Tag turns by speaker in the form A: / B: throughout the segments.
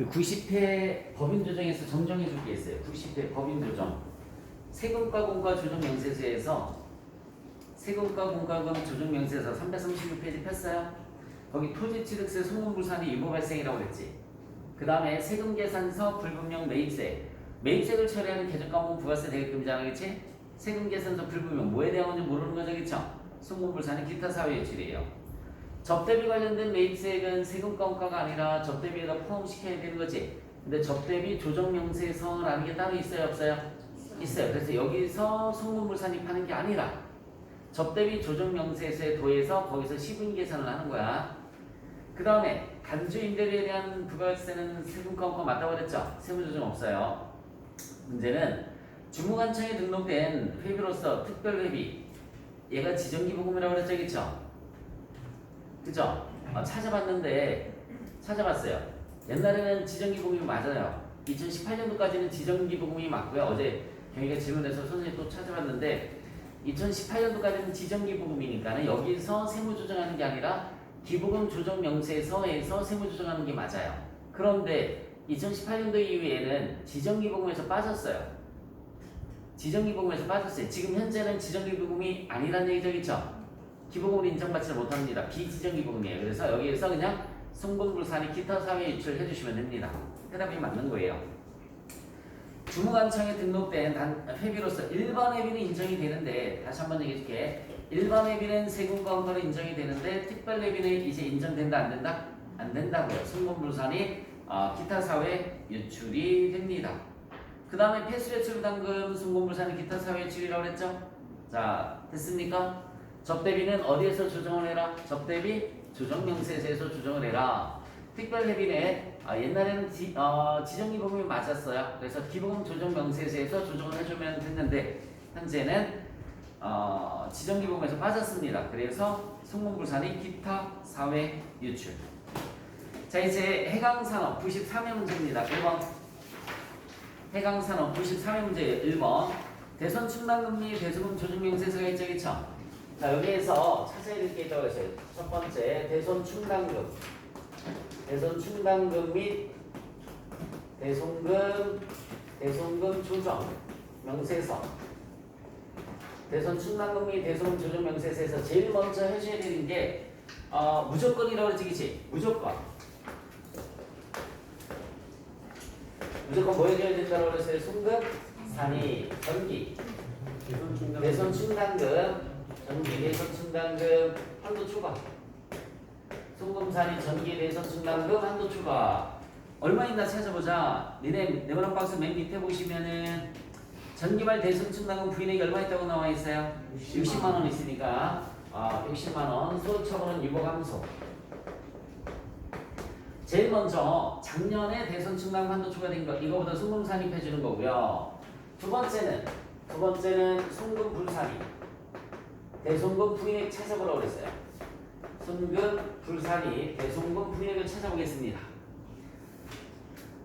A: 그 90회 법인 조정에서 정정해 줄 게 있어요. 90회 법인 조정. 세금과 공과 조정 명세서에서 세금과 공과금 조정 명세서 336페이지 폈어요. 거기 토지취득세 송금불산이 유보 발생이라고 그랬지. 그 다음에 세금 계산서 불분명 매입세. 매입세를 처리하는 개정과목은 부가세 대액금이잖아, 그치? 세금 계산서 불분명 뭐에 대한 건지 모르는 거죠, 그쵸? 송금불산이 기타 사회 유출이에요. 접대비 관련된 매입세액은 세금과목과가 아니라 접대비에다 포함시켜야 되는 거지. 근데 접대비 조정명세서라는 게 따로 있어요, 없어요? 있어요. 그래서 여기서 송금불산이 파는 게 아니라 접대비 조정명세서에 더해서 거기서 시분 계산을 하는 거야. 그 다음에 단주임대료에 대한 부가세는 세금과목과 맞다고 그랬죠? 세무조정 없어요. 문제는 주무관청에 등록된 회비로서 특별회비, 얘가 지정기부금이라고 그랬죠, 그쵸? 그죠? 찾아봤어요. 옛날에는 지정기부금이 맞아요. 2018년도까지는 지정기부금이 맞고요. 어제 경희가 질문해서 선생님이 또 찾아봤는데 2018년도까지는 지정기부금이니까 여기서 세무조정하는 게 아니라 기부금 조정 명세서에서 세무조정하는 게 맞아요. 그런데 2018년도 이후에는 지정기부금에서 빠졌어요. 지정기부금에서 빠졌어요. 지금 현재는 지정기부금이 아니라는 얘기죠, 그쵸? 기부금을 인정받지 못합니다. 비지정기부금이에요. 그래서 여기에서 그냥 송금불산이 기타 사회 유출을 해주시면 됩니다. 해답이 맞는 거예요. 주무관청에 등록된 회비로서 일반 회비는 인정이 되는데, 다시 한번 얘기해줄게. 일반 회비는 세금과목으로 인정이 되는데 특별 회비는 이제 인정된다, 안 된다? 안 된다고요. 송금불산이 기타 사회 유출이 됩니다. 그 다음에 폐수배출부담금 송금불산이 기타 사회 유출이라고 했죠? 자, 됐습니까? 접대비는 어디에서 조정을 해라? 접대비 조정명세서에서 조정을 해라. 특별회비는 옛날에는 지정기부금이 맞았어요. 그래서 기부금 조정명세서에서 조정을 해주면 됐는데 현재는 지정기부금에서 빠졌습니다. 그래서 송금불산이 기타 사회 유출. 자, 이제 해강산업 93회 문제입니다. 1번 해강산업 93회 문제 1번 대선 충당금 및 대소금 조정명세서가 있죠, 그쵸? 자, 여기에서 찾아야 될 게 있다고 했어요. 첫 번째, 대손 충당금. 대손 충당금 및 대손금 조정 명세서. 대손 충당금 및 대손금 조정 명세서에서 제일 먼저 하셔야 되는 게 무조건이라고 그러지, 그치? 무조건. 무조건 뭐 해줘야 된다고 그랬어요? 송금, 산입, 전기. 대손 충당금. 전기 대선 충당금 한도 추가. 송금산이 전기 대선 충당금 한도 추가. 얼마 있나 찾아보자. 니네 네모난 박스 맨 밑에 보시면은 전기발 대선 충당금 부인액이 얼마 있다고 나와 있어요? 60만 원 있으니까 60만 원. 소득처분은 유보 감소. 제일 먼저 작년에 대선 충당금 한도 추가된 거 이거보다 송금 산입해 주는 거고요. 두 번째는 송금 불산입. 대손금 부인액 찾아보라고 그랬어요. 손금 불산이 대손금 부인액을 찾아보겠습니다.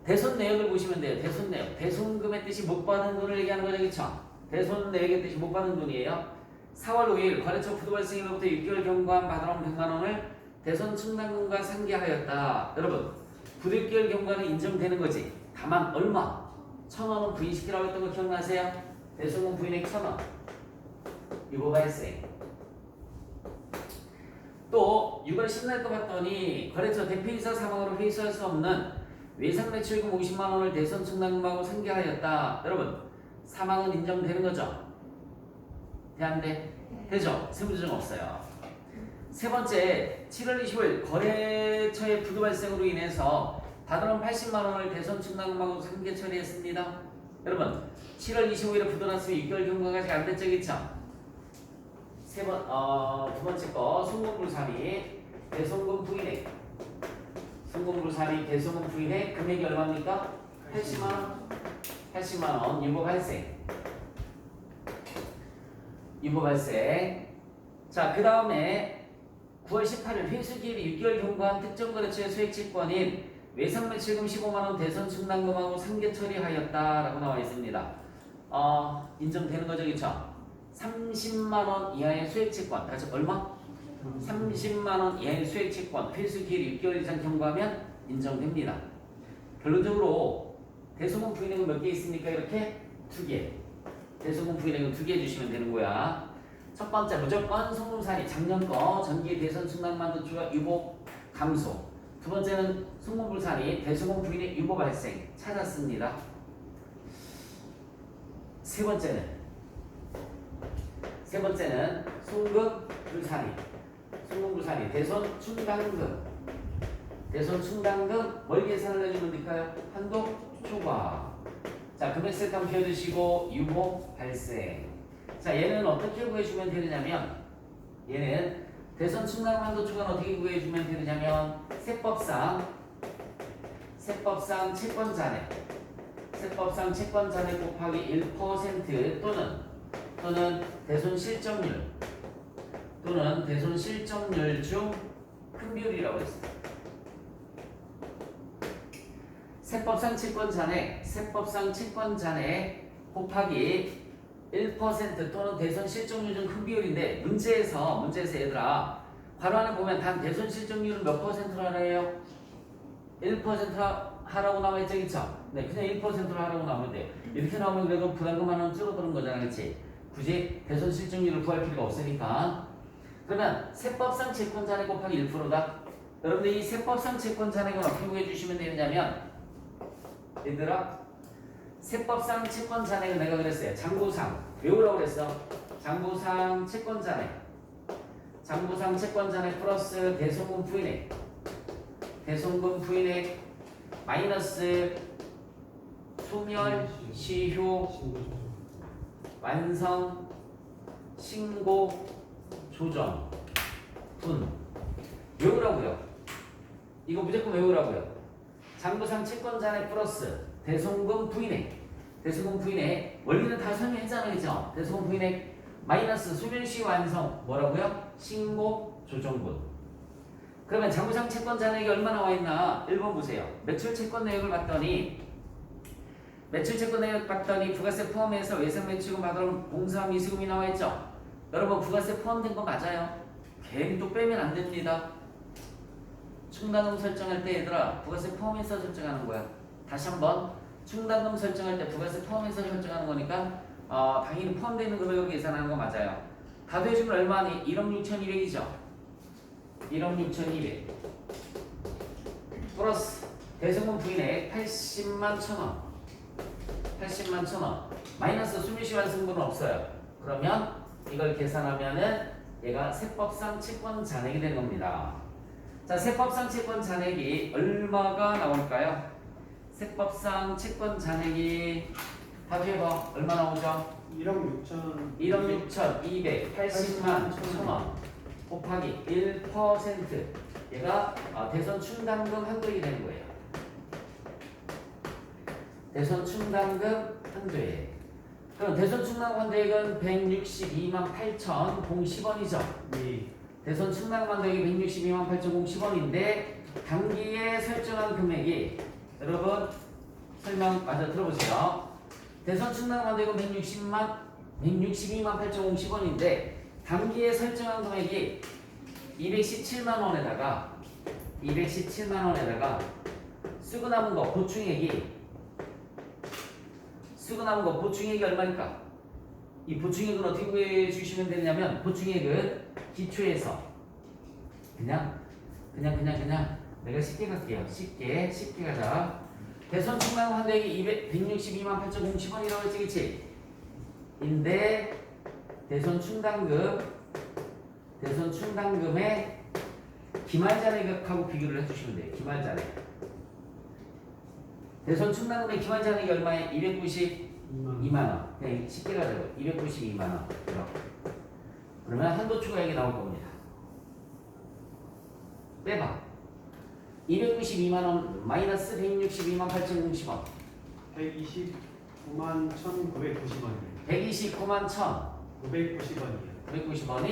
A: 대손 내역을 보시면 돼요. 대손 내역. 대손금의 뜻이 못 받은 돈을 얘기하는 거죠, 그쵸? 대손 내역의 뜻이 못 받은 돈이에요. 4월 5일 거래처 부도발생일로부터 6개월 경과한 받아온 100만 원을 대손 충당금과 상계하였다. 여러분, 부도 6개월 경과는 인정되는 거지. 다만 얼마? 1,000원은 부인시키라고 했던 거 기억나세요? 대손금 부인액 1,000원. 유보 발생. 또 6월 10날 거 봤더니 거래처 대표이사 사망으로 회수할 수 없는 외상매출금 50만 원을 대손 충당금하고 상계하였다. 여러분, 사망은 인정되는 거죠? 돼, 안 돼? 되죠? 세무조정 없어요. 세 번째, 7월 25일 거래처의 부도 발생으로 인해서 받아온 80만 원을 대손 충당금하고 상계 처리했습니다. 여러분, 7월 25일에 부도 났으면 6개월 경과가 아직 안 됐죠, 그쵸? 두 번째 거, 송금불산이 대손금 부인액. 송금불산이 대손금 부인액 금액이 얼마입니까? 80만원. 80만원 유보 발생. 유보 발생. 자, 그 다음에 9월 18일 회수기일이 6개월 경과한 특정 거래처의 소액채권인 외상매출금 15만원 대손 충당금하고 상계 처리하였다라고 나와 있습니다. 인정되는 거죠, 그쵸? 30만원 이하의 수액채권, 다시 얼마? 30만원 이하의 수액채권, 회수기일이 6개월 이상 경과하면 인정됩니다. 결론적으로 대소금 부인액은 몇 개 있습니까? 이렇게 2개. 대소금 부인액은 2개 해주시면 되는 거야. 첫 번째 무조건 송금살이 작년 거 전기 대선 충당만도 추가 유보 감소. 두 번째는 송금불산이 대소금 부인액 유보 발생 찾았습니다. 세 번째는 송금불산이 대손 충당금 뭘 계산을 해주면 될까요? 한도 초과. 자, 금액 세트 한번 비워주시고 유보 발생. 자, 얘는 어떻게 구해주면 되느냐면 얘는 대손 충당금 한도 초과는 어떻게 구해주면 되느냐면 세법상 채권 잔액 곱하기 1% 또는 대손 실적률 중 큰 비율이라고 했습니다. 세법상 채권 잔액 곱하기 1% 또는 대손 실적률 중 큰 비율인데 문제에서 얘들아 괄호 안에 보면 단 대손 실적률은 몇 %로 하래요? 1% 하라고 나와 있죠, 그쵸? 네, 그냥 1%로 하라고 나오면 돼요. 이렇게 나오면 그래도 부담금 하나는 줄어드는 거잖아, 그치? 굳이 대손 실적률을 구할 필요가 없으니까. 그러면 세법상 채권 잔액 곱하기 1%다. 여러분들 이 세법상 채권 잔액은 어떻게 구해주시면 되느냐면 얘들아 세법상 채권 잔액은 내가 그랬어요. 장부상 외우라고 그랬어. 장부상 채권 잔액 플러스 대손금 부인액 마이너스 소멸 시효 완성 신고 조정 분 외우라고요. 이거 무조건 외우라고요. 장부상 채권 잔액 플러스 대손금 부인액 원리는 다 설명했잖아요, 그죠? 대손금 부인액 마이너스 소멸시 완성 뭐라고요? 신고 조정분. 그러면 장부상 채권 잔액이 얼마나 와 있나? 1번 보세요. 매출 채권 내역을 봤더니 부가세 포함해서 외상 매출금 받으면 공사 미수금이 나와 있죠. 여러분 부가세 포함된 거 맞아요? 괜히 또 빼면 안 됩니다. 충당금 설정할 때 얘들아 부가세 포함해서 설정하는 거야. 다시 한번 충당금 설정할 때 부가세 포함해서 설정하는 거니까 당연히 포함되어 있는 금액으로 계산하는 거 맞아요. 다 더해주면 얼마니? 1억 6,200이죠. 1억 6,200 플러스 대손금 부인액 80만 1,000원 마이너스 수미시 완성분은 없어요. 그러면 이걸 계산하면은 얘가 세법상 채권 잔액이 되는 겁니다. 자, 세법상 채권 잔액이 얼마가 나올까요? 세법상 채권 잔액이 답해봐. 얼마 나오죠?
B: 1억
A: 6,280만 1,000원 곱하기 1% 얘가 대손 충당금 한도액이 되는 거예요. 대손 충당금 한도액. 그럼 대손 충당금 한도액은 162만 8,010원이죠.
B: 네.
A: 대손 충당금 한도액이 162만 8,010원인데 당기에 설정한 금액이 여러분 설명 맞아 들어보세요. 대손 충당금 한도액은 162만 8,010원인데 당기에 설정한 금액이 217만 원에다가 쓰고 남은 거 보충액이 얼마니까? 이 보충액은 어떻게 구해 주시면 되냐면 보충액은 기초에서 그냥 내가 쉽게 갈게요. 쉽게 가자. 대손 충당금 한도액이 162만 8,010원이라고 했지, 그치? 인데 대손 충당금의 기말잔액하고 비교를 해주시면 돼요. 기말잔액. 대손 충당금의 기말잔액이 얼마에? 292만 원. 그냥 쉽게 가자고. 292만 원. 그러면 한도 추가액이 나올 겁니다. 빼봐. 292만 원 마이너스 162만 8,010원.
B: 129만 1,990원이네요.
A: 129만
B: 990원이요.
A: 190원이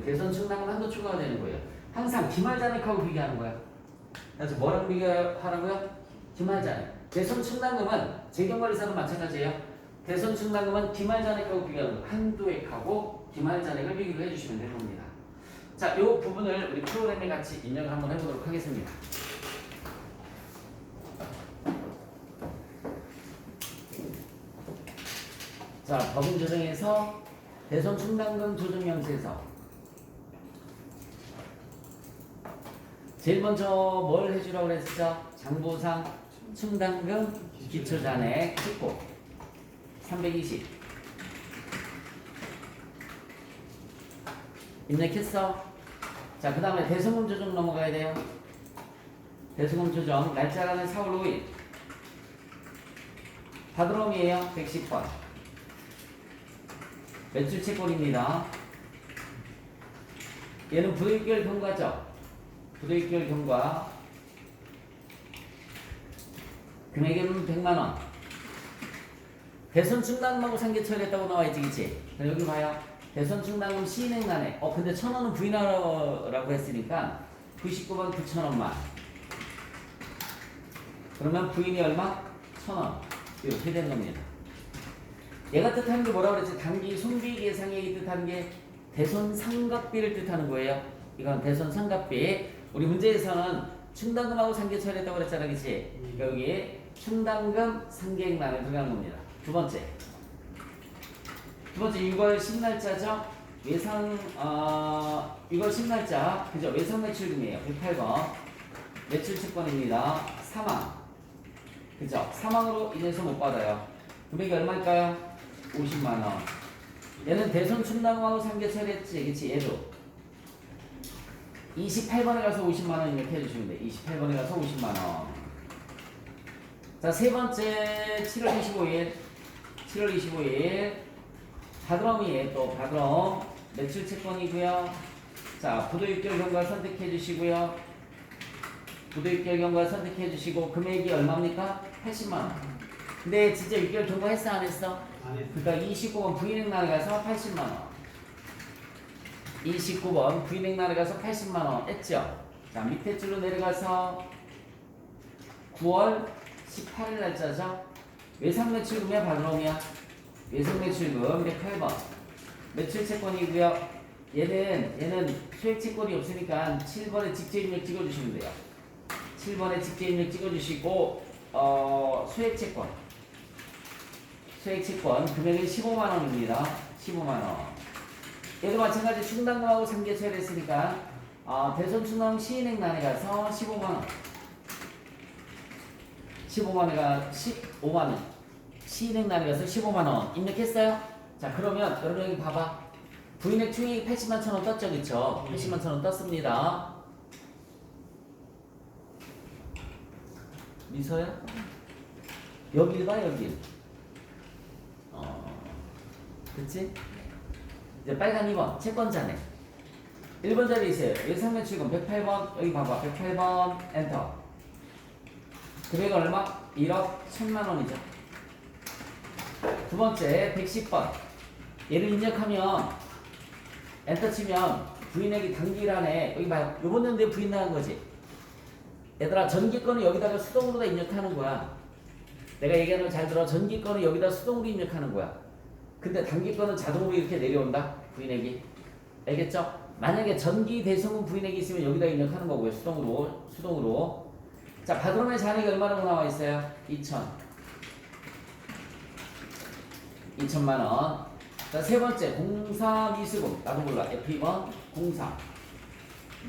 A: 대손 충당금 한도 추가가 되는 거예요. 항상 기말잔액하고 비교하는 거야. 그래서 뭐랑 비교하라고요? 기말잔액. 대손 충당금은 재경관리사도 마찬가지예요. 대손 충당금은 기말잔액하고 비교하는 거예요. 한도액하고 기말잔액을 비교를 해주시면 되는 겁니다. 자, 이 부분을 우리 프로그램에 같이 입력을 한번 해보도록 하겠습니다. 자, 법인 조정에서 대손 충당금 조정 명세서. 제일 먼저 뭘 해주라고 그랬죠? 장부상 충당금 기초잔액 축고 320 입력했어? 자, 그 다음에 대소금 조정 넘어가야 돼요. 대소금 조정 날짜는 4월 5일 바드롬이에요. 110번 매출 채권입니다. 얘는 부도입결 경과죠. 부도입결 경과 금액은 100만원. 대손 충당금하고 상계 처리했다고 나와있지, 그치? 그럼 여기 봐요. 대손 충당금 시인행난에 근데 1,000원은 부인하라고 했으니까 99번 9,000원만. 그러면 부인이 얼마? 1,000원. 이렇게 된 겁니다. 얘가 뜻하는 게 뭐라고 그랬지? 단기 손익 예상액이 뜻하는 게 대손 상각비를 뜻하는 거예요. 이건 대손 상각비. 우리 문제에서는 충당금하고 상계 처리했다고 그랬잖아, 그치? 그러니까 여기 충당금 상계액란에 들어가는 겁니다. 두 번째 6월 10날짜죠. 외상 6월 10날짜 그죠? 외상 매출금이에요. 108번 매출 채권입니다. 사망 그죠? 사망으로 인해서 못 받아요. 금액이 얼마일까요? 50만원. 얘는 대손 충당금하고 상계 처리했지, 그치? 얘도 28번에 가서 50만원 이렇게 해주시면 돼. 28번에 가서 50만원. 자, 세 번째 7월 25일 바드럼이에요. 또 바드럼 매출 채권이고요. 자, 부도입결 경과 선택해 주시고요. 부도입결 경과 선택해 주시고 금액이 얼마입니까? 80만원. 근데 진짜 입결 경과 했어 안 했어?
B: 안 했어요.
A: 그러니까 29번 부인행란에 가서 80만원. 29번 부인행란에 가서 80만원 했죠? 자, 밑에 줄로 내려가서 9월 18일 날짜죠? 외상매출금이야 바드롬이야? 외상매출금 108번 매출 채권이고요. 얘는 수익채권이 없으니까 7번에 직제입력 찍어주시면 돼요. 7번에 직제입력 찍어주시고 수익채권 금액은 15만원입니다. 15만원. 얘도 마찬가지 충당금하고 상계 처리했으니까 대손 충당 시인행란에 가서 15만원 15만원 시인행란에 가서 15만원 입력했어요? 자, 그러면 여러분 여기 봐봐. 부인액 총액이 80만 1,000원 떴죠, 그쵸? 80만 1,000원 떴습니다. 미소야? 여길 봐, 여길. 그치? 이제 빨간 2번 채권자네. 1번 자리에 있어요. 예상매출금 108번 여기 봐봐. 108번 엔터. 금액 얼마? 1억 1,000만 원이죠. 두 번째 110번 얘를 입력하면 엔터 치면 부인액이 단기란에 여기 봐요. 요번 연도에 부인 나간 거지. 얘들아, 전기권을 여기다가 수동으로 다 입력하는 거야. 내가 얘기하는 거 잘 들어. 전기권을 여기다 수동으로 입력하는 거야. 근데 단기권은 자동으로 이렇게 내려온다. 부인액이. 알겠죠? 만약에 전기 대성분 부인액이 있으면 여기다 입력하는 거고요. 수동으로. 자, 바드롬의 잔액이 얼마라고 나와 있어요? 2천만 원. 자, 세 번째 공사 미수금. 나도 몰라. F2번 공사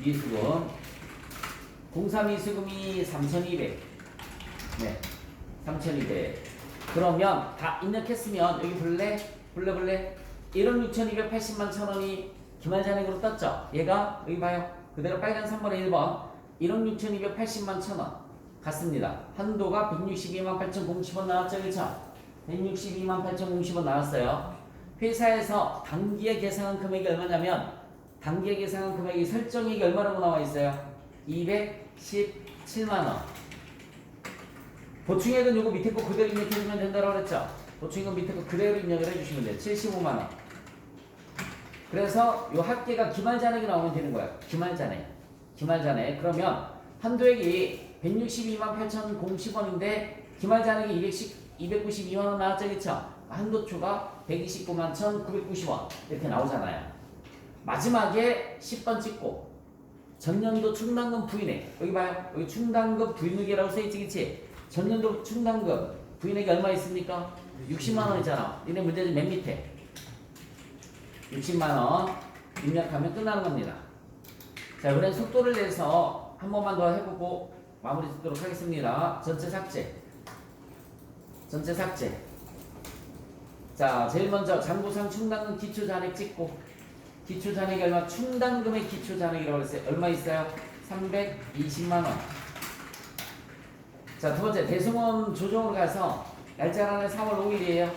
A: 미수금. 공사 미수금이 3,200. 네. 3,200. 그러면 다 입력했으면 여기 볼래? 1억 6,280만 1,000원이 기말잔액으로 떴죠? 얘가 여기 봐요. 그대로 빨간 3번에 1번 1억 6,280만 1,000원 같습니다. 한도가 162만 8,050원 나왔죠? 그렇죠? 162만 8,050원 나왔어요. 회사에서 단기에 계상한 금액이 얼마냐면 단기에 계상한 금액이 설정액이 얼마라고 나와 있어요? 217만원. 보충액은 요거 밑에 거 그대로 입력해주면 된다고 그랬죠? 보충액은 밑에 거 그대로 입력을 해주시면 돼요. 75만원. 그래서 요 합계가 기말잔액이 나오면 되는 거야. 기말잔액. 그러면 한도액이 162만 8,050원인데 기말잔액이 292만원 나왔죠, 그쵸? 한도초가 129만 1,990원 이렇게 나오잖아요. 마지막에 10번 찍고 전년도 충당금 부인액 여기 봐요. 여기 충당금 부인액이라고 써있지, 그치? 전년도 충당금 부인에게 얼마 있습니까? 60만 원이잖아. 니네 문제집 맨 밑에 60만 원 입력하면 끝나는 겁니다. 자, 이번엔 속도를 내서 한 번만 더 해보고 마무리 짓도록 하겠습니다. 전체 삭제. 전체 삭제. 자, 제일 먼저 장부상 충당금 기초 잔액 찍고, 기초 잔액이 얼마? 충당금의 기초 잔액이라고 했어요. 얼마 있어요? 320만 원. 자, 두 번째 대승원 조정으로 가서 날짜는 4월 5일이에요.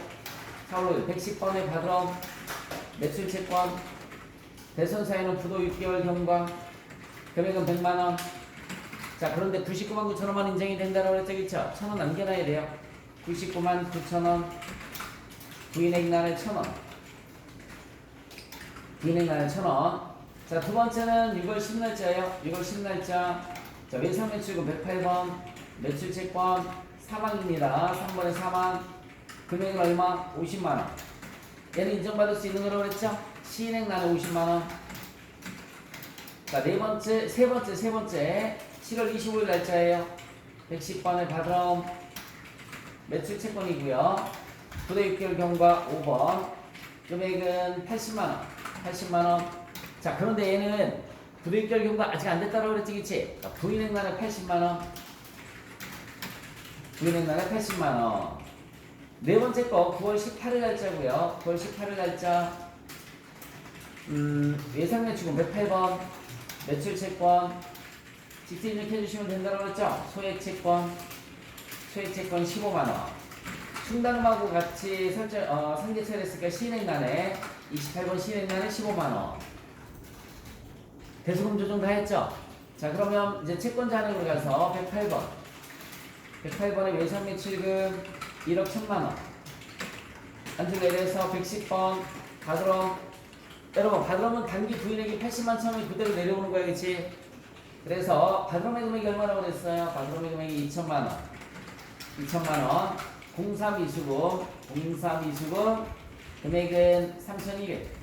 A: 4월 5일 110번에 받으러 매출 채권, 대선사에는 부도 6개월 경과, 금액은 100만 원. 자, 그런데 99만 9천 원만 인정이 된다라고 했죠, 그쵸? 1,000원 남겨놔야 돼요. 99만 9천 원. 부인액 나를 1,000원. 부인액 나를 1,000원. 자, 두 번째는 6월 10날짜예요. 6월 10날짜. 자, 외상 매출금 108번. 매출 채권 4만입니다. 3번에 4만. 금액은 얼마? 50만 원. 얘는 인정받을 수 있는 거라고 그랬죠? 시인액 나는 50만 원. 자, 세 번째 7월 25일 날짜예요. 110번에 받으러 매출 채권이고요. 부대 6개월 경과 5번. 금액은 80만 원. 80만 원. 자, 그런데 얘는 부대 6개월 경과 아직 안 됐다고 그랬지, 그치? 자, 부인액 나는 80만 원. 부인액 나는 80만 원. 네 번째 거 9월 18일 날짜고요. 9월 18일 날짜. 예상 매출금 108번. 매출 채권 직접 입력해 주시면 된다고 했죠? 소액 채권 15만 원. 충당금하고 같이 상계 처리했으니까 시행난에 28번 시행난에 15만 원. 대수금 조정 다 했죠? 자, 그러면 이제 채권 잔액으로 가서 108번에 외상 매출금 1억 1천만 원. 안쪽 내려서 110번 받으러. 여러분, 받으러면 단기 부인에게 80만 천 원이 그대로 내려오는 거야, 그치? 그래서 받으러의 금액이 얼마라고 그랬어요? 받으러의 금액이 2천만 원. 2천만 원. 03이수금 금액은 3,200.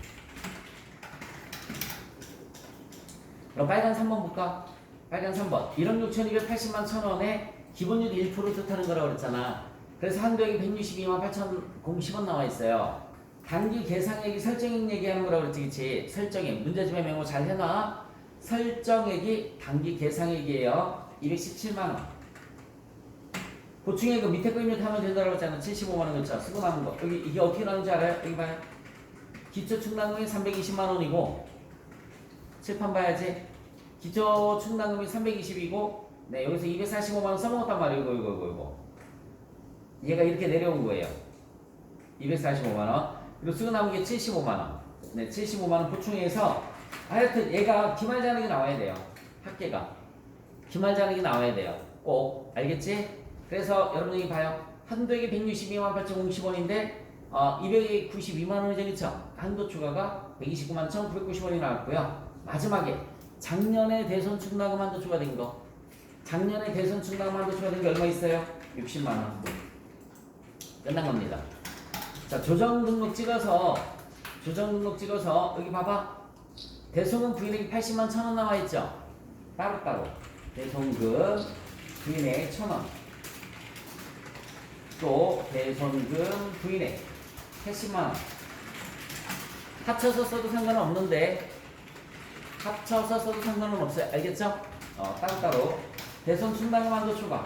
A: 그럼 빨간 3번 볼까? 빨간 3번. 1억 6,280만 천 원에 기본율이 1% 좋다는 거라고 그랬잖아. 그래서 한도액이 162만 8,010원 나와 있어요. 단기 계상액이 설정액 얘기하는 거라고 그랬지, 그치? 설정액. 문제집에 메모 잘 해놔. 설정액이 단기 계상액이에요. 217만 원. 보충액은 밑에 거 입력하면 된다고 했잖아. 75만 원 그렇죠? 쓰고 남은 거. 여기 이게 어떻게 나오는지 알아요? 여기 봐요. 기초 충당금이 320만 원이고 칠판 봐야지. 기초 충당금이 320이고 네, 여기서 245만 원 써먹었단 말이에요. 이거. 얘가 이렇게 내려온 거예요. 245만 원. 그리고 쓰고 남은 게 75만 원. 네, 75만 원 보충해서 하여튼 얘가 기말잔액이 나와야 돼요. 합계가. 기말잔액이 나와야 돼요. 꼭. 알겠지? 그래서 여러분 여기 봐요. 한도액이 162만 8,010원인데 292만 원이죠, 그쵸? 한도 추가가 129만 1,990원이 나왔고요. 마지막에 작년에 대손 충당금 한도 추가된 거. 작년에 대손 충당금 한도 추가된 게 얼마 있어요? 60만 원. 끝난 겁니다. 자, 조정 등록 찍어서 여기 봐봐. 대손금 부인액이 80만 1,000원 나와 있죠? 따로따로. 대손금 부인액 1,000원. 또 대손금 부인액 80만 원. 합쳐서 써도 상관은 없는데 합쳐서 써도 상관은 없어요. 알겠죠? 따로따로. 대손 충당금 한도 추가.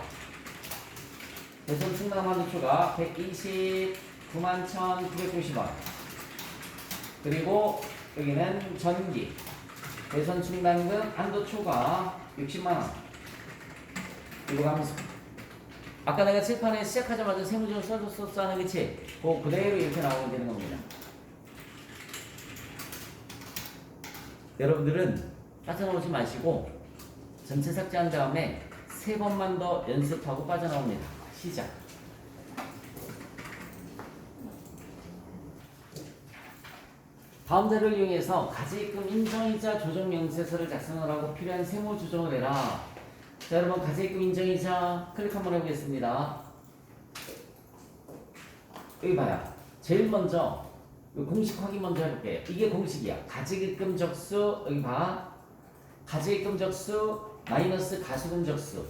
A: 대손 충당금 한도 추가 129만 1,990원. 그리고 여기는 전기. 대손 충당금 한도 추가 60만 원. 이거 가면서 아까 내가 칠판에 시작하자마자 세무조정 써줬어 하는 그치? 그대로 이렇게 나오면 되는 겁니다. 여러분들은 빠져나오지 마시고 전체 삭제한 다음에 3번만 더 연습하고 빠져나옵니다. 시작. 다음 자료를 이용해서 가지입금 인정이자 조정명세서를 작성을 하고 필요한 세무 조정을 해라. 자, 여러분 가지입금 인정이자 클릭 한번 해보겠습니다. 여기 봐요. 제일 먼저 공식 확인 먼저 해볼게요. 이게 공식이야. 가지입금 적수 여기 봐. 가지입금 적수 마이너스 가수금 적수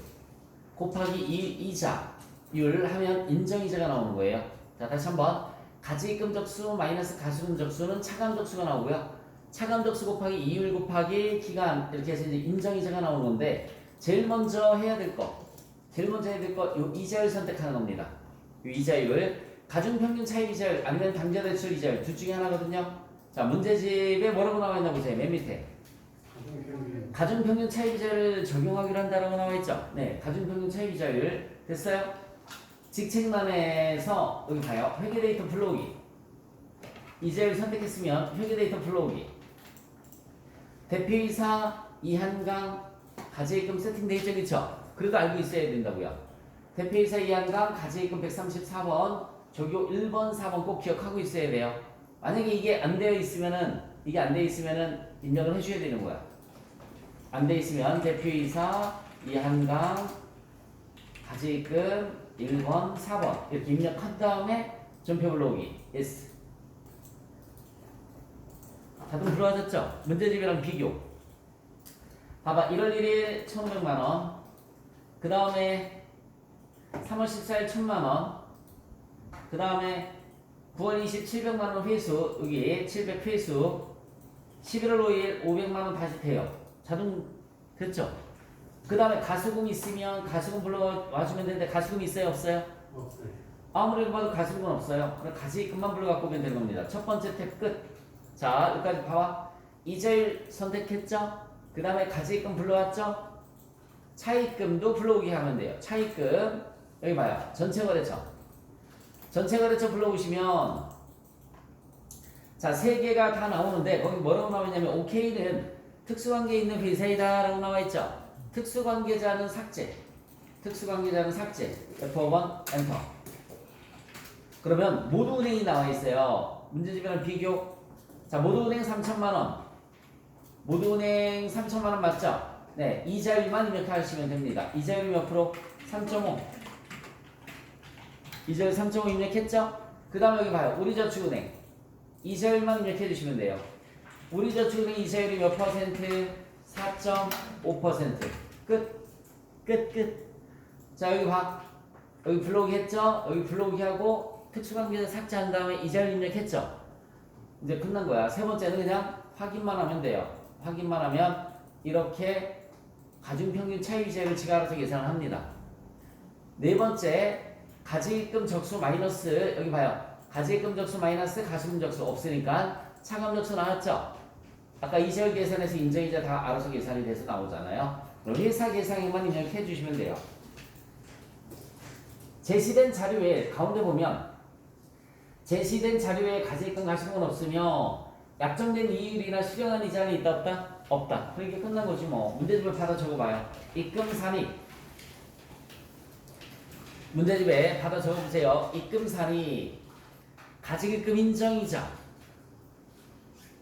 A: 곱하기 2 이자 하면 인정이자가 나오는 거예요. 자, 다시 한번. 가지입금적수 마이너스 가수금적수는 차감적수가 나오고요. 차감적수 곱하기 이율 곱하기 기간 이렇게 해서 이제 인정이자가 나오는 건데 제일 먼저 해야 될 거. 요 이자율 선택하는 겁니다. 요 이자율. 가중평균 차입 이자율 아니면 당좌대출 이자율 둘 중에 하나거든요. 자, 문제집에 뭐라고 나와 있나 보세요. 맨 밑에. 가중평균 차입 이자율을 적용하기로 한다라고 나와 있죠. 네, 가중평균 차입 이자율 됐어요? 직책만에서 여기 봐요. 회계데이터 불러오기. 이자율 선택했으면 회계데이터 불러오기. 대표이사 이한강 가지입금 세팅돼 있죠, 그쵸? 그래도 알고 있어야 된다고요. 대표이사 이한강 가지입금 134번 조교 1번 4번 꼭 기억하고 있어야 돼요. 만약에 이게 안 되어 있으면은 입력을 해줘야 되는 거야. 안 돼 있으면 대표이사 이한강 가지입금 1번 4번 이렇게 입력한 다음에 전표 불러오기. yes. 자동 들어와졌죠? 문제집이랑 비교. 봐봐. 1월 1일 1,500만원. 그 다음에 3월 14일 1,000만원. 그 다음에 9월 20일 700만원 회수. 여기 700 회수. 11월 5일 500만원 다시 돼요. 자동 됐죠? 그 다음에 가수금 있으면 가수금 불러와주면 되는데 가수금 있어요? 없어요?
B: 없어요.
A: 아무리 봐도 가수금은 없어요. 그럼 가지입금만 불러갖고 오면 되는 겁니다. 첫 번째 탭 끝. 자, 여기까지 봐봐. 이자율 선택했죠? 그 다음에 가지입금 불러왔죠? 차입금도 불러오게 하면 돼요. 차입금 여기 봐요. 전체거래처. 전체거래처 불러오시면 자, 세 개가 다 나오는데 거기 뭐라고 나와있냐면 OK는 특수관계에 있는 회사이다 라고 나와있죠. 특수관계자는 삭제. F5번 엔터. 그러면 모두은행이 나와있어요. 문제집이랑 비교. 자, 모두은행 3,000만원. 모두은행 3,000만원 맞죠? 네, 이자율만 입력하시면 됩니다. 이자율이 몇 프로? 3.5. 이자율 3.5 입력했죠? 그 다음에 여기 봐요. 우리저축은행. 이자율만 입력해 주시면 돼요. 우리저축은행 이자율이 몇 퍼센트? 4.5%. 끝. 자, 여기 봐. 여기 불러오기 했죠? 여기 불러오기 하고 특수관계자 삭제한 다음에 이자율 입력했죠? 이제 끝난 거야. 세 번째는 그냥 확인만 하면 돼요. 확인만 하면 이렇게 가중평균 차입 이자율을 지가 알아서 계산을 합니다. 네 번째, 가지입금 적수 마이너스 여기 봐요. 가지입금 적수 마이너스 가수금 적수 없으니까 차감 적수 나왔죠? 아까 이자율 계산해서 인정이자 다 알아서 계산이 돼서 나오잖아요. 그럼 회사 계산에만 입력해 주시면 돼요. 제시된 자료에 가운데 보면 제시된 자료에 가지입금 가수금은 없으며 약정된 이율이나 실현한 이자는 있다 없다? 없다. 그렇게 끝난 거지 뭐. 문제집을 받아 적어봐요. 입금산입. 문제집에 받아 적어보세요. 입금산입. 가지입금 인정이자.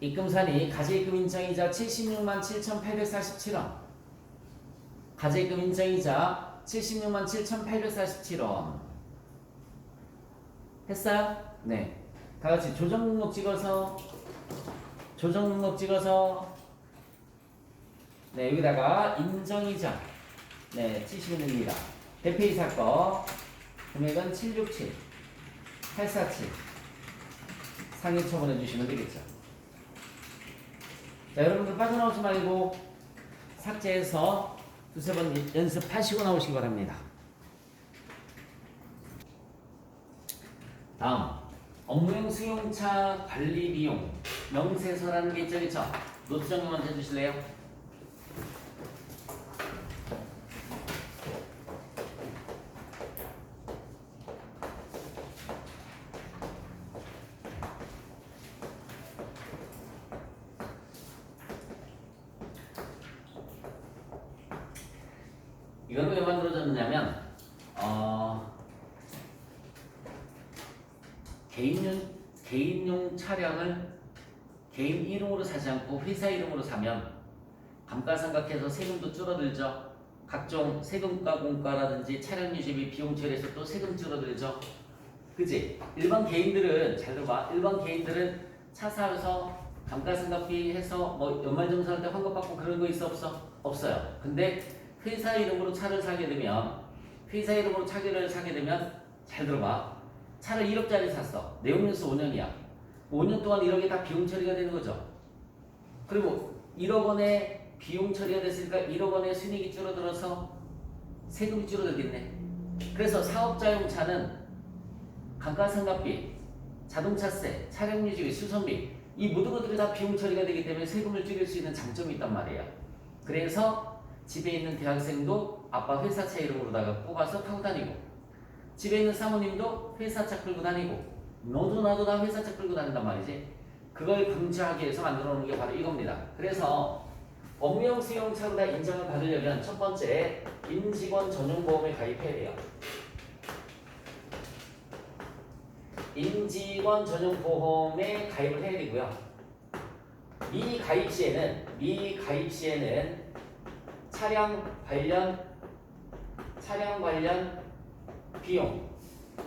A: 입금산입 가지입금 인정이자 76만 7,847원. 가지입금 인정이자 76만 7,847원. 했어요? 네. 다 같이 조정 목록 찍어서 네, 여기다가 인정이자 네, 치시면 됩니다. 대표이사 거 금액은 767 847 상해 처분해 주시면 되겠죠. 자, 여러분들 빠져나오지 말고 삭제해서 두세 번 연습하시고 나오시기 바랍니다. 다음 업무용 수용차 관리 비용 명세서라는 게 있죠, 그쵸? 노트 정리만 해주실래요? 이거는 왜 만들어졌느냐면 개인용 차량을 개인 이름으로 사지 않고 회사 이름으로 사면 감가상각해서 세금도 줄어들죠. 각종 세금과 공과라든지 차량 유지비 비용 처리에서 또 세금 줄어들죠. 그치? 일반 개인들은 잘 들어봐. 일반 개인들은 차 사서 감가상각비 해서 뭐 연말정산할 때 환급받고 그런 거 있어 없어? 없어요. 근데 회사 이름으로 차를 사게 되면 회사 이름으로 차를 사게 되면 잘 들어봐. 차를 1억짜리 샀어. 내용연수 5년이야. 5년 동안 1억이 다 비용 처리가 되는 거죠. 그리고 1억 원의 비용 처리가 됐으니까 1억 원의 순이익이 줄어들어서 세금이 줄어들겠네. 그래서 사업자용 차는 감가상각비, 자동차세, 차량유지비, 수선비 이 모든 것들이 다 비용 처리가 되기 때문에 세금을 줄일 수 있는 장점이 있단 말이에요. 그래서 집에 있는 대학생도 아빠 회사차 이름으로다가 뽑아서 타고 다니고, 집에 있는 사모님도 회사차 끌고 다니고, 너도 나도 다 회사차 끌고 다닌단 말이지. 그걸 방지하기 위해서 만들어 놓은 게 바로 이겁니다. 그래서 업무용 수용차로 다 인정을 받으려면 첫 번째 임직원 전용보험에 가입해야 돼요. 임직원 전용보험에 가입을 해야 되고요. 미가입 시에는 차량 관련 비용.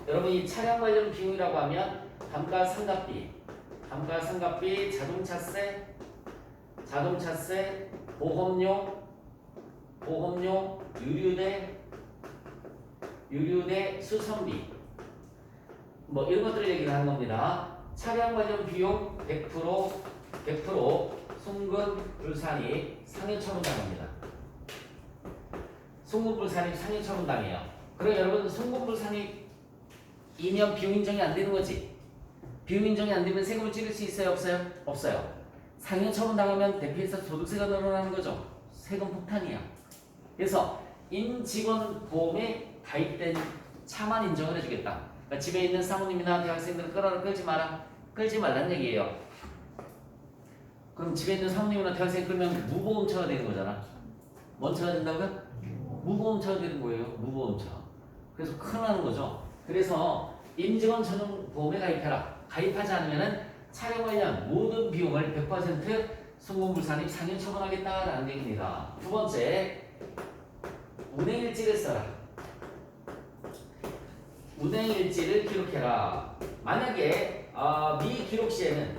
A: 여러분 이 차량 관련 비용이라고 하면 감가상각비, 자동차세, 보험료, 유류대, 수선비 뭐 이런 것들을 얘기를 하는 겁니다. 차량 관련 비용 100% 송금 불산입 상해처분 당합니다. 송금 불산입 상해처분 당해요. 그럼 여러분 송금 불산입이면 비용 인정이 안 되는 거지. 비용 인정이 안 되면 세금을 줄일 수 있어요, 없어요? 없어요. 상해처분 당하면 대표이사 소득세가 늘어나는 거죠. 세금 폭탄이야. 그래서 임직원 보험에 가입된 차만 인정을 해주겠다. 그러니까 집에 있는 사모님이나 대학생들은 끌지 말라는 얘기예요. 그럼 집에 있는 사모님이나 대학생 끌면 무보험차가 되는 거잖아. 뭔 차가 된다고요? 무보험차가 되는 거예요. 무보험차. 그래서 큰일 나는 거죠. 그래서 임직원 전용 보험에 가입해라. 가입하지 않으면은 차량 관련 모든 비용을 100% 송금불산입 상해 처분하겠다라는 얘기입니다. 두 번째, 운행일지를 써라. 운행일지를 기록해라. 만약에 미기록 시에는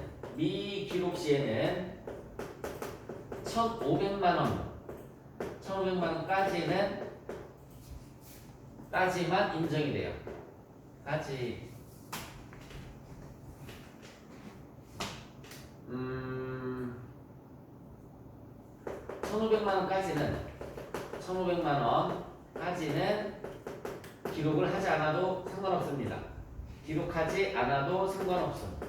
A: 1,500만 원까지만 인정이 돼요. 1,500만 원까지는 기록을 하지 않아도 상관없습니다. 기록하지 않아도 상관없습니다.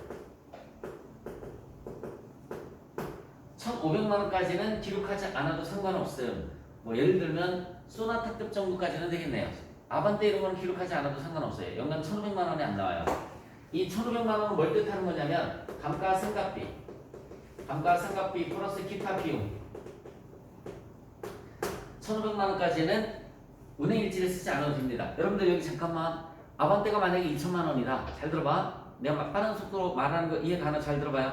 A: 1,500만 원까지는 기록하지 않아도 상관없음. 뭐 예를 들면 소나타급 정도까지는 되겠네요. 아반떼 이런 거는 기록하지 않아도 상관없어요. 연간 1,500만 원이 안 나와요. 이 1,500만 원은 뭘 뜻하는 거냐면 감가상각비 플러스 기타 비용 1,500만 원까지는 운행일지를 쓰지 않아도 됩니다. 여러분들 여기 잠깐만, 아반떼가 만약에 2,000만 원이다. 잘 들어봐. 내가 빠른 속도로 말하는 거 이해 가나? 잘 들어봐요.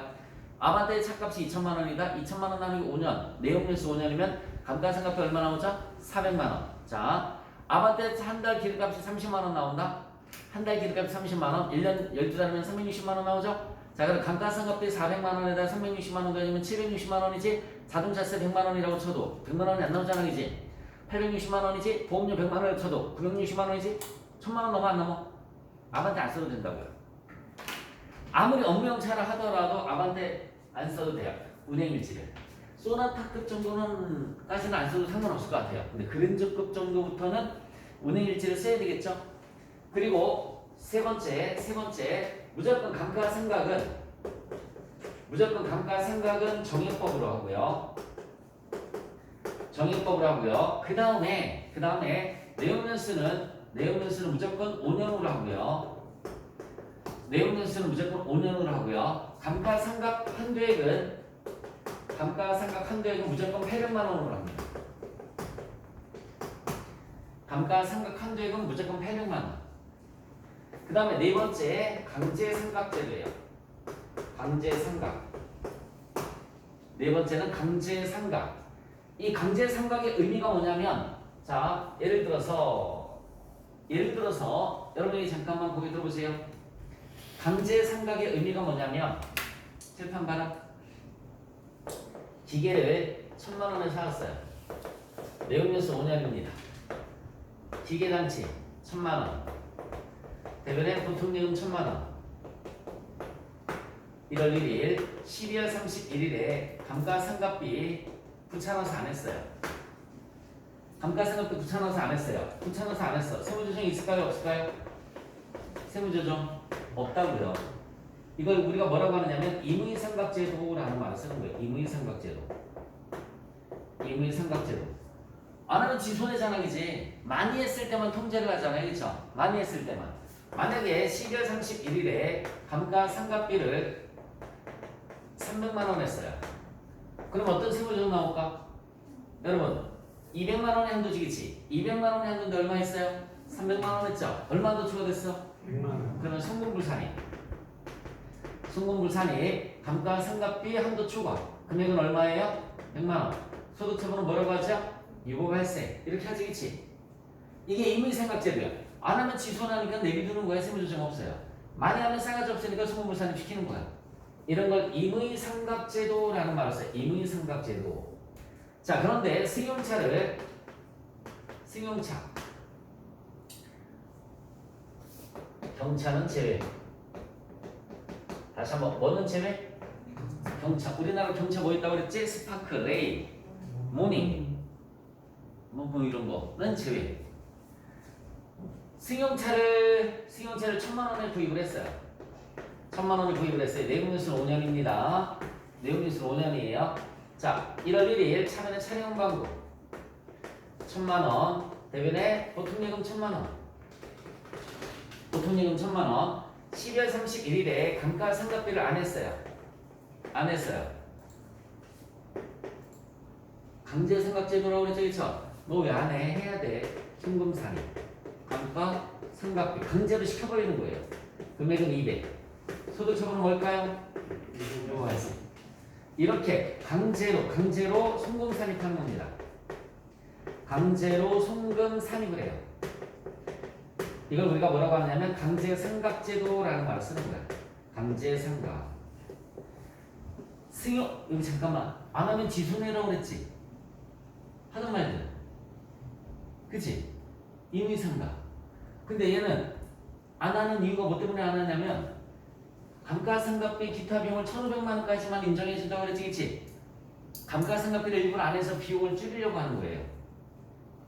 A: 아반떼의 차값이 2,000만 원이다. 2,000만 원 나누기 5년, 내용연수 5년이면 감가상각비 얼마 나오죠? 400만 원. 자, 아반떼 한 달 기름값이 30만 원 나온다. 한 달 기름값이 30만 원, 1년 12달이면 360만 원 나오죠? 자, 그럼 감가상각비 400만 원에다 360만 원 더하면 760만 원이지. 자동차세 100만 원이라고 쳐도 100만 원이 안 나오잖아, 그지? 860만 원이지. 보험료 100만 원을 쳐도 960만 원이지. 1000만 원 넘어 안 넘어? 아반떼 안 써도 된다고요. 아무리 업무용 차를 하더라도 아반떼 안 써도 돼요. 운행일지를. 소나타급 정도는까지는 안 써도 상관없을 것 같아요. 근데 그랜저급 정도부터는 운행일지를 써야 되겠죠. 그리고 세 번째 무조건 감가상각은 정액법으로 하고요. 그 다음에 내용연수는 무조건 5년으로 하고요. 감가상각 한도액은 무조건 800만 원으로 합니다. 감가상각 한도액은 무조건 800만 원. 그 다음에 네 번째 강제상각제도예요. 네 번째는 강제상각. 이 강제상각의 의미가 뭐냐면, 자, 예를 들어서 여러분이 잠깐만 고개 들어보세요. 강제상각의 의미가 뭐냐면, 칠판 봐라. 기계를 1,000만 원에 사왔어요. 내용연수 5년입니다. 기계장치 1,000만원. 대변에 보통예금 1,000만원. 1월 1일 12월 31일에 감가상각비 붙여넣어서 안 했어요. 감가상각비 붙여넣어서 안 했어요. 붙여넣어서 안 했어. 세무조정이 있을까요? 없을까요? 세무조정 없다고요. 이걸 우리가 뭐라고 하느냐면 임의삼각제도라는 말을 쓰는 거예요. 임의삼각제도. 임의삼각제도. 안 하면 지손해장학이지. 많이 했을 때만 통제를 하잖아요. 그렇죠? 많이 했을 때만. 만약에 12월 31일에 감가상각비를 300만 원 했어요. 그럼 어떤 세무조정 나올까? 여러분 200만 원의 한도직이지. 200만 원의 한도인데 얼마 했어요? 300만 원 했죠? 얼마 더 추가됐어?
B: 100만 원.
A: 그러면 송금불산이 감가상각비 한도 추가 금액은 얼마예요? 100만 원. 소득처분은 뭐라고 하죠? 유보발세 이렇게 하지 그치? 이게 임의생각제도야. 안 하면 지손하니까 내비두는 거야. 세무조정 없어요. 많이 하면 싸가지 없으니까 송금불산이 시키는 거야. 이런 걸 임의삼각제도라는 말을 써요. 임의삼각제도. 자 그런데 승용차 경차는 제외. 다시 한번 뭐는 제외? 경차. 우리나라 경차 뭐 있다고 그랬지? 스파크, 레이, 모닝 뭐 이런 거는 제외. 승용차를 1,000만 원에 구입을 했어요. 1,000만 원을 구입을 했어요. 내국연수는 5년입니다. 내국연수는 5년이에요. 자, 1월 1일 차변의 차량 광고 1,000만 원. 대변에 보통예금 1,000만 원. 보통예금 1,000만 원. 12월 31일에 감가상각비를 안 했어요. 안 했어요. 강제상각제도라고 그랬죠, 그쵸? 너 왜 안 해? 해야 돼. 송금산이. 감가상각비 강제로 시켜버리는 거예요. 금액은 200. 소득처분은 뭘까요? 유보발세. 이렇게 강제로 송금 산입하는 겁니다. 강제로 송금 산입을 해요. 이걸 우리가 뭐라고 하냐면 강제상각제도라는 말을 쓰는 거야. 강제상각. 여기 잠깐만. 안 하면 지손해라고 그랬지? 하든 말든. 그치? 임의상각. 근데 얘는 안 하는 이유가 뭐 때문에 안 하냐면 감가상각비 기타 비용을 1,500만 원까지만 인정해 준다고 그랬지, 그치? 감가상각비를 일부러 안 해서 비용을 줄이려고 하는 거예요.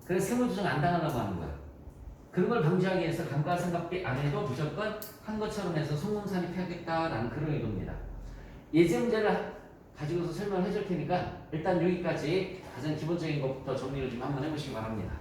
A: 그래서 세무조정 안 당하려고 하는 거야. 그런 걸 방지하기 위해서 감가상각비 안 해도 무조건 한 것처럼 해서 송금 산입해야겠다라는 그런 의도입니다. 예제 문제를 가지고서 설명을 해줄 테니까 일단 여기까지 가장 기본적인 것부터 정리를 좀 한번 해보시기 바랍니다.